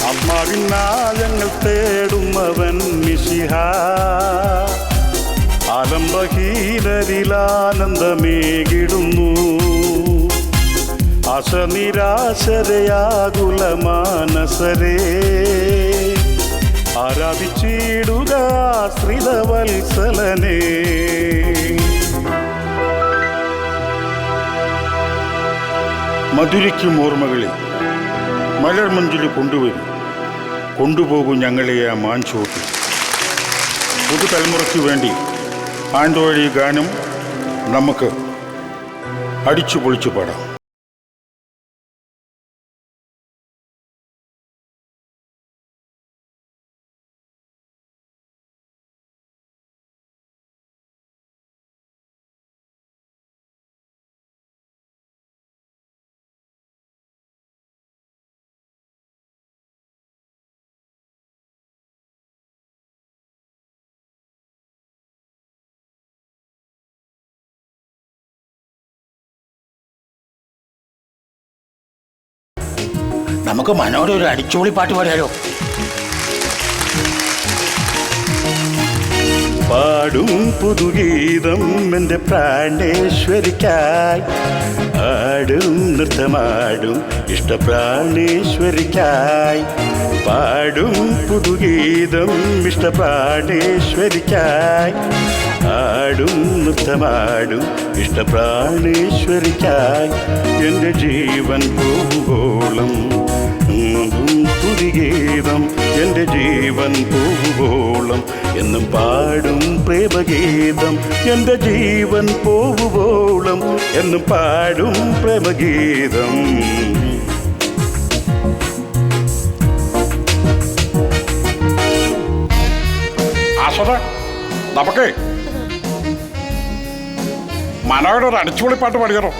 ആത്മാവിനാഴങ്ങൾ തേടുന്നവൻ മിശിഹ ആലംബഹീനരിലാനന്ദമേകിടുന്നു ആശ നിരാശരയാകുല മാനസരേ ആരാധിച്ചിടുക ശ്രിതവത്സലനേ. മധുരിക്കും ഓർമ്മകളിൽ മലർമഞ്ചില് കൊണ്ടുപോകും ഞങ്ങളെ ആ മാഞ്ചോട്ട്. പുതുതലമുറയ്ക്ക് വേണ്ടി ആണ്ടോഴി ഗാനം നമുക്ക് അടിച്ചു പൊളിച്ചു പാടാം. നമുക്ക് മനോഹര ഒരു അടിച്ചുപൊളി പാട്ട് പാടിയാലോ? പാടും പുതുഗീതം എൻ്റെ പ്രാണേശ്വരിക്കായി ആടും നൃത്തമാടും ഇഷ്ടപ്രാണേശ്വരിക്കായി പാടും പുതുഗീതം ഇഷ്ടപ്രാണേശ്വരിക്കായി ആടും നൃത്തമാടും ഇഷ്ടപ്രാണേശ്വരിക്കായി എൻ്റെ ജീവൻ പോകുവോളം പുതുഗീതം എൻ്റെ ജീവൻ പോകുവോളം എന്നും പാടും പ്രേമഗീതം എൻ്റെ ജീവൻ പോകുവോളം എന്നും പാടും പ്രേമഗീതം. ആശ്വത, നമുക്ക് മനോഹര ഒരു അടിച്ചുപൊളി പാട്ട് പാടിയാലോ?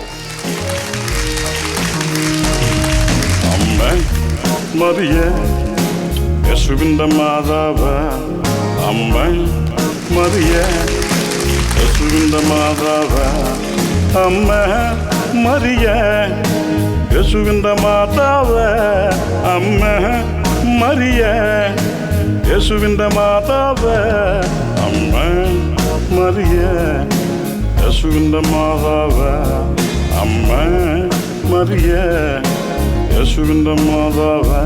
അമ്മ മറിയ യേശുവിൻ്റെ മാതാവ്, അമ്മ മറിയ യേശുവിൻ്റെ മാതാവ്, അമ്മ മറിയ യേശുവിൻ്റെ മാതാവ്, അമ്മ മറിയ യേശുവിൻ്റെ മാതാവ്, അമ്മ മറിയ യേശുവിൻ്റെ മാതാവ്, അമ്മ മറിയ യേശുവിൻ്റെ മാതാവ്.